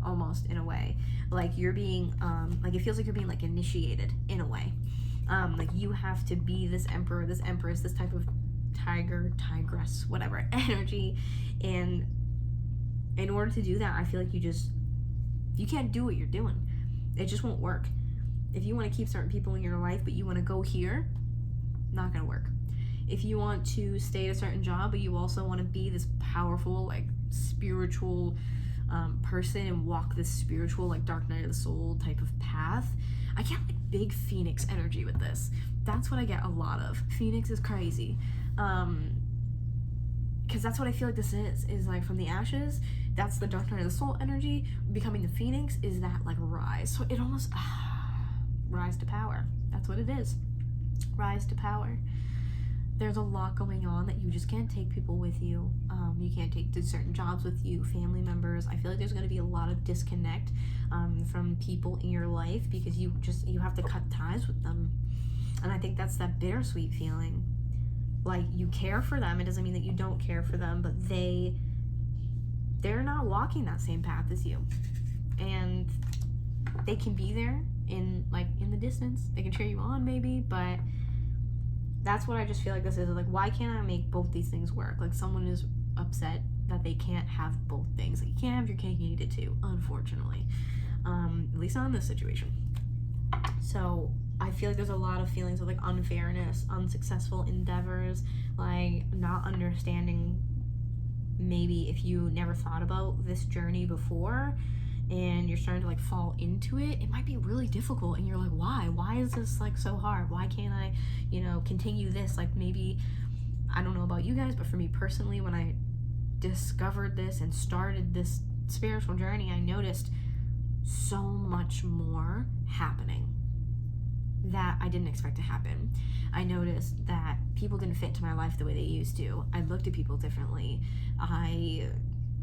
almost in a way. Like you're being, like it feels like you're being like initiated in a way. Like you have to be this Emperor, this Empress, this type of tiger, tigress, whatever energy, and in order to do that, I feel like you can't do what you're doing. It just won't work. If you want to keep certain people in your life, but you want to go here, not gonna work. If you want to stay at a certain job, but you also want to be this powerful, like spiritual person and walk this spiritual, like dark night of the soul type of path, I get like big Phoenix energy with this. That's what I get a lot of. Phoenix is crazy. Because that's what I feel like this is like from the ashes. That's the dark night of the soul energy. Becoming the Phoenix is that like rise. So it almost rise to power. That's what it is. Rise to power. There's a lot going on that you just can't take people with you. You can't take certain jobs with you, family members. I feel like there's going to be a lot of disconnect from people in your life because you have to cut ties with them. And I think that's that bittersweet feeling. Like you care for them. It doesn't mean that you don't care for them, but they're not walking that same path as you. And they can be there in the distance. They can cheer you on maybe, but that's what I just feel like this is. Like, why can't I make both these things work? Like someone is upset that they can't have both things. Like you can't have your cake and eat it too, unfortunately. At least not in this situation. So I feel like there's a lot of feelings of like unfairness, unsuccessful endeavors, like not understanding maybe if you never thought about this journey before and you're starting to like fall into it, it might be really difficult and you're like, why is this like so hard? Why can't I, continue this? Like maybe, I don't know about you guys, but for me personally, when I discovered this and started this spiritual journey, I noticed so much more happening that I didn't expect to happen. I noticed that people didn't fit into my life the way they used to. I looked at people differently. I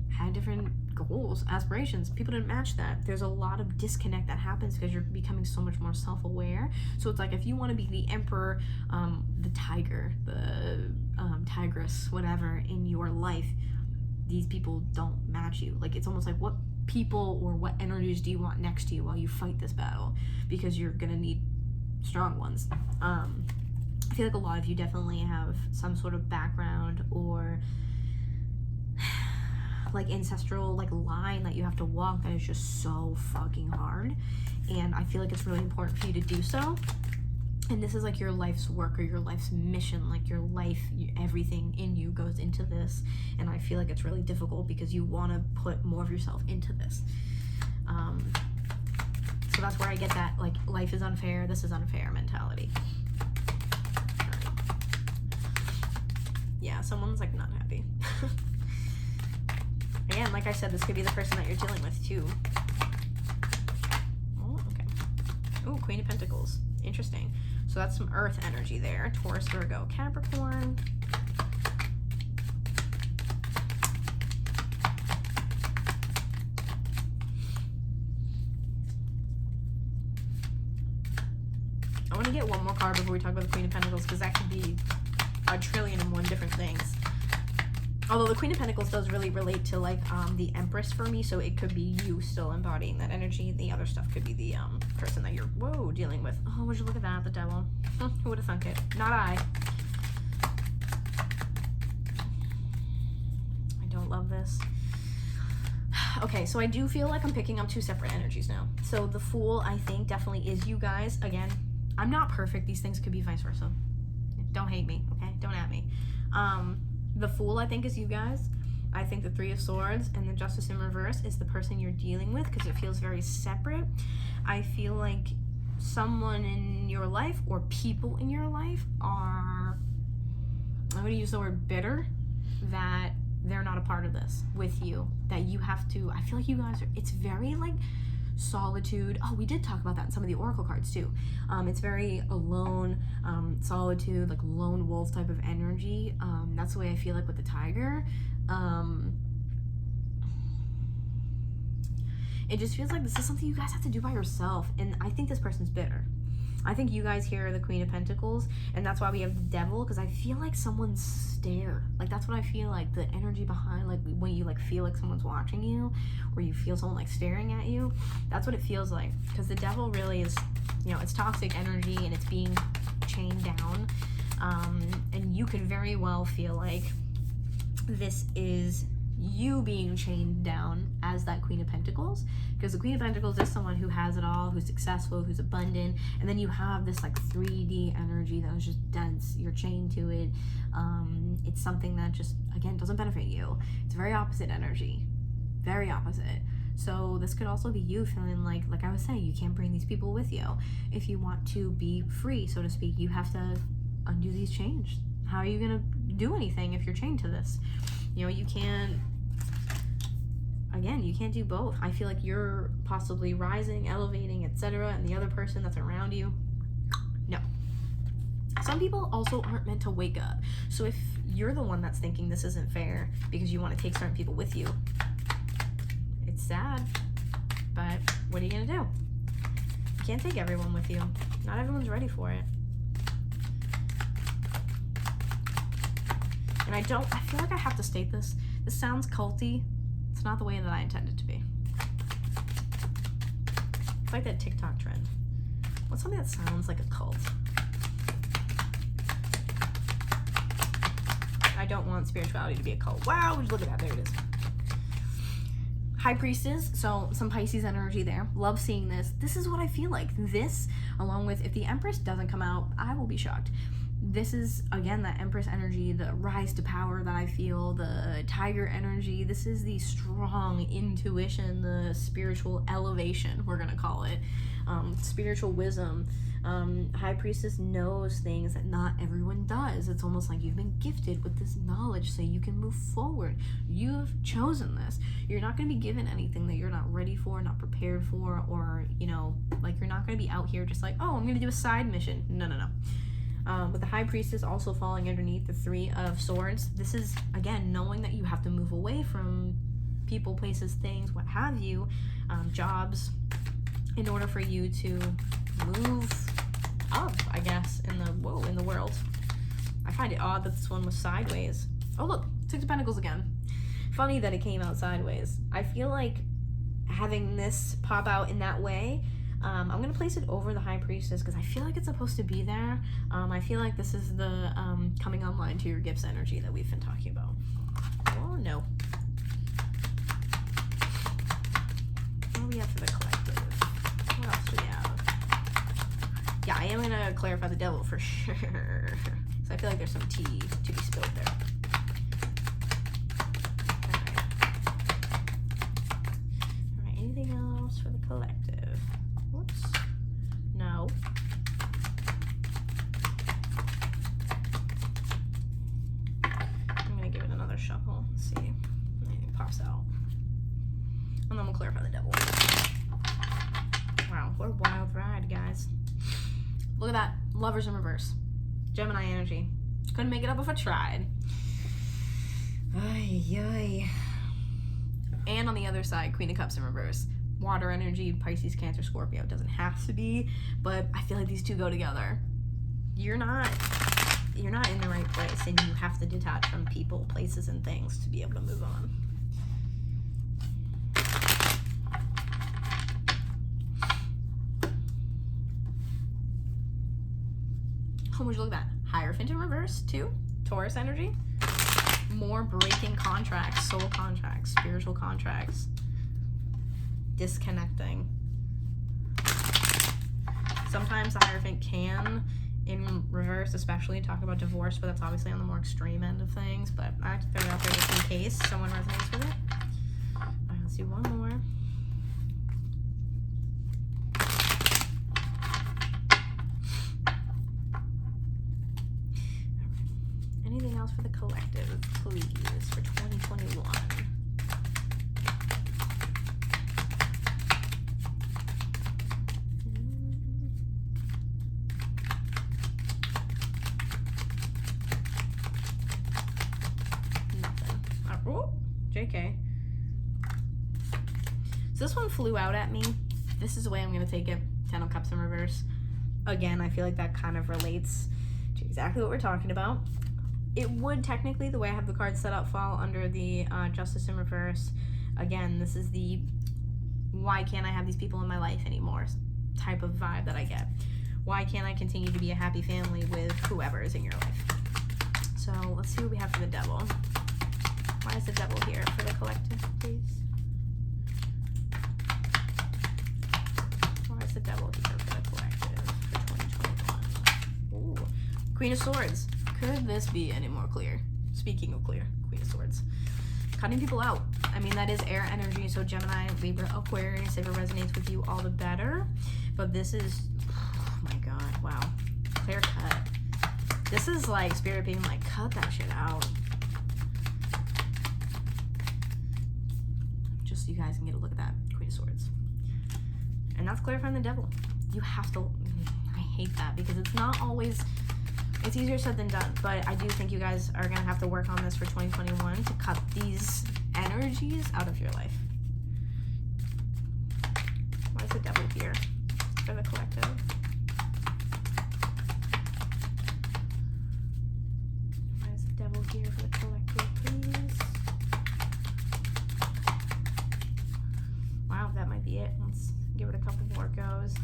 had different goals, aspirations. People didn't match that. There's a lot of disconnect that happens because you're becoming so much more self-aware. So it's like if you want to be the emperor, the tiger, the tigress, whatever in your life, these people don't match you. Like, it's almost like, what people or what energies do you want next to you while you fight this battle? Because you're gonna need strong ones. I feel like a lot of you definitely have some sort of background or like ancestral like line that you have to walk that is just so fucking hard, and I feel like it's really important for you to do so. And this is like your life's work or your life's mission, like your life, everything in you goes into this. And I feel like it's really difficult because you want to put more of yourself into this. So that's where I get that, like, life is unfair, this is unfair mentality. Right. Yeah, someone's like not happy. Again, like I said, this could be the person that you're dealing with too. Oh, okay. Oh, Queen of Pentacles. Interesting. So that's some earth energy there. Taurus, Virgo, Capricorn. I want to get one more card before we talk about the Queen of Pentacles, because that could be a trillion and one different things. Although the Queen of Pentacles does really relate to, like, the Empress for me, so it could be you still embodying that energy. The other stuff could be the person that you're, dealing with. Oh, would you look at that, the devil. Who would have thunk it? Not I. I don't love this. Okay, so I do feel like I'm picking up two separate energies now. So the Fool, I think, definitely is you guys. Again, I'm not perfect. These things could be vice versa. Don't hate me, okay? Don't at me. The Fool, I think, is you guys. I think the Three of Swords and the Justice in reverse is the person you're dealing with, because it feels very separate. I feel like someone in your life or people in your life are, I'm going to use the word bitter, that they're not a part of this with you, that you have to, I feel like you guys are, it's very like solitude. Oh, we did talk about that in some of the oracle cards too. It's very alone, solitude, like lone wolf type of energy. That's the way I feel like with the Tiger. It just feels like this is something you guys have to do by yourself, and I think this person's bitter. I think you guys here are the Queen of Pentacles, and that's why we have the Devil, because I feel like someone's stare. Like, that's what I feel like, the energy behind, like, when you, like, feel like someone's watching you, or you feel someone, like, staring at you. That's what it feels like, because the Devil really is, you know, it's toxic energy, and it's being chained down, and you could very well feel like this is you being chained down as that Queen of Pentacles, because the Queen of Pentacles is someone who has it all, who's successful, who's abundant, and then you have this like 3D energy that is just dense. You're chained to it. It's something that just, again, doesn't benefit you. It's very opposite energy, very opposite. So this could also be you feeling like I was saying, you can't bring these people with you. If you want to be free, so to speak, you have to undo these chains. How are you gonna do anything if you're chained to this? You know, you can't, again, you can't do both. I feel like you're possibly rising, elevating, etc., and the other person that's around you, no. Some people also aren't meant to wake up. So if you're the one that's thinking this isn't fair because you want to take certain people with you, it's sad, but what are you gonna do? You can't take everyone with you. Not everyone's ready for it. And I feel like I have to state this. This sounds culty. It's not the way that I intended to be. It's like that TikTok trend. What's something that sounds like a cult? I don't want spirituality to be a cult. Wow, would you look at that? There it is. High Priestess, so some Pisces energy there. Love seeing this. This is what I feel like. This, along with, if the Empress doesn't come out, I will be shocked. This is, again, that Empress energy, the rise to power that I feel, the Tiger energy. This is the strong intuition, the spiritual elevation, we're going to call it. Spiritual wisdom. High Priestess knows things that not everyone does. It's almost like you've been gifted with this knowledge so you can move forward. You've chosen this. You're not going to be given anything that you're not ready for, not prepared for, or, you know, like you're not going to be out here just like, oh, I'm going to do a side mission. No. With the High Priestess also falling underneath the Three of Swords, this is, again, knowing that you have to move away from people, places, things, what have you, jobs, in order for you to move up, I guess, in the world. I find it odd that this one was sideways. Oh, look, Six of Pentacles again. funny that it came out sideways. I feel like having this pop out in that way, I'm going to place it over the High Priestess because I feel like it's supposed to be there. I feel like this is the coming online to your gifts energy that we've been talking about. Oh, no. What do we have for the collective? What else do we have? Yeah, I am going to clarify the devil for sure. So I feel like there's some tea to be spilled there. All right, anything else for the collective? Whoops. No. I'm going to give it another shuffle. Let's see if anything pops out. And then we'll clarify the devil. Wow, what a wild ride, guys. Look at that. Lovers in reverse. Gemini energy. Couldn't make it up if I tried. Ay, ay. And on the other side, Queen of Cups in reverse. Water energy, Pisces, Cancer, Scorpio. It doesn't have to be, but I feel like these two go together. You're not in the right place, and you have to detach from people, places, and things to be able to move on. What would you look at? Hierophant in reverse, too. Taurus energy. More breaking contracts, soul contracts, spiritual contracts. Disconnecting. Sometimes the Hierophant can, in reverse especially, talk about divorce, but that's obviously on the more extreme end of things. But I have to throw it out there just in case someone resonates with it. All right, let's do one more. Anything else for the collective, please, for 2021? Nothing. Oh, JK. So this one flew out at me. This is the way I'm going to take it. 10 of Cups in reverse. Again, I feel like that kind of relates to exactly what we're talking about. It would technically, the way I have the cards set up, fall under the Justice in reverse. Again, this is the why can't I have these people in my life anymore type of vibe that I get. Why can't I continue to be a happy family with whoever is in your life? So let's see what we have for the devil. Why is the devil here for the collective, please? Why is the devil here for the collective for 2021? Ooh, Queen of Swords. Could this be any more clear? Speaking of clear, Queen of Swords. Cutting people out. I mean, that is air energy, so Gemini, Libra, Aquarius, if it resonates with you, all the better. But this is, oh my God, wow. Clear cut. This is like Spirit being like, cut that shit out. Just so you guys can get a look at that, Queen of Swords. And that's clarifying the devil. You have to, I hate that because it's not always, it's easier said than done, but I do think you guys are going to have to work on this for 2021 to cut these energies out of your life. Why is the devil here for the collective? Why is the devil here for the collective, please? Wow, that might be it. Let's give it a couple more goes.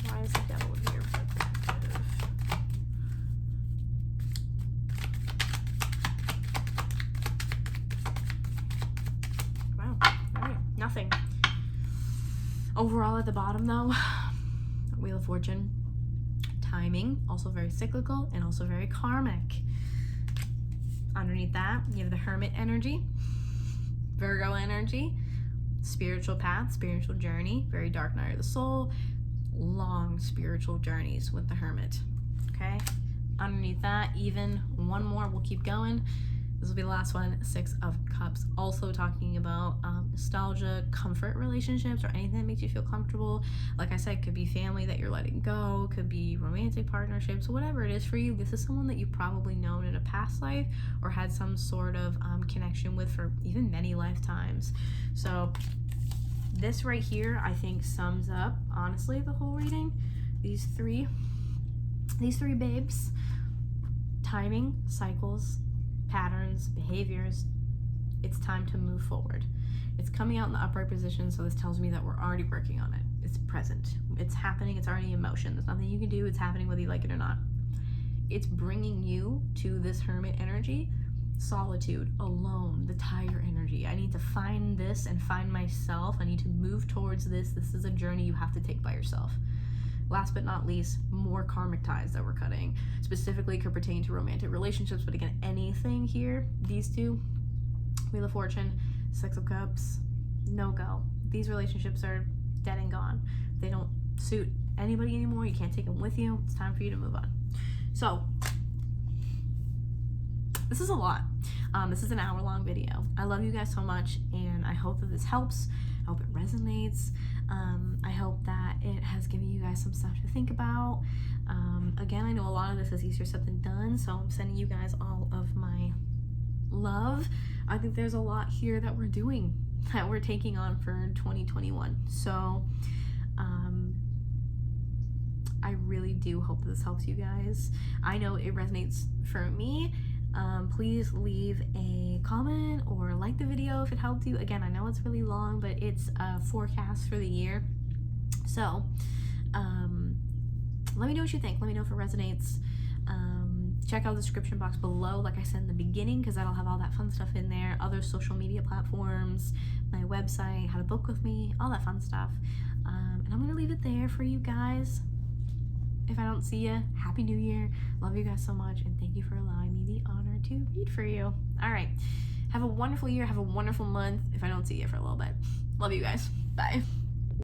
Why is the devil here for the collective? Wow, alright, nothing. Overall at the bottom though, Wheel of Fortune. Timing, also very cyclical and also very karmic. Underneath that, you have the Hermit energy, Virgo energy, spiritual path, spiritual journey, very dark night of the soul, long spiritual journeys with the Hermit. Okay, underneath that, even one more, we'll keep going. This will be the last one, 6 of Cups, also talking about nostalgia, comfort relationships, or anything that makes you feel comfortable. Like I said, could be family that you're letting go, could be romantic partnerships, whatever it is for you. This is someone that you've probably known in a past life or had some sort of connection with for even many lifetimes. So this right here, I think, sums up, honestly, the whole reading. These three babes. Timing, cycles, patterns, behaviors. It's time to move forward. It's coming out in the upright position, so this tells me that we're already working on it. It's present. It's happening. It's already in motion. There's nothing you can do. It's happening whether you like it or not. It's bringing you to this hermit energy, solitude, alone, the tiger energy. I need to find this and find myself. I need to move towards this. This is a journey you have to take by yourself. Last but not least, more karmic ties that we're cutting. Specifically could pertain to romantic relationships, but again, anything here, these two, Wheel of Fortune, Six of Cups, no go. These relationships are dead and gone. They don't suit anybody anymore. You can't take them with you. It's time for you to move on. So, this is a lot. This is an hour-long video. I love you guys so much, and I hope that this helps. I hope it resonates. I hope that it has given you guys some stuff to think about. Again, I know a lot of this is easier said than done, so I'm sending you guys all of my love. I think there's a lot here that we're doing, that we're taking on for 2021. So, I really do hope this helps you guys. I know it resonates for me. Please leave a comment or like the video if it helped you. Again, I know it's really long, but it's a forecast for the year. So, let me know what you think. Let me know if it resonates. Check out the description box below, like I said in the beginning, because that'll have all that fun stuff in there. Other social media platforms, my website, how to book with me, all that fun stuff. And I'm going to leave it there for you guys. If I don't see you, Happy New Year. Love you guys so much, and thank you for allowing me the honor to read for you. All right. Have a wonderful year. Have a wonderful month if I don't see you for a little bit. Love you guys. Bye.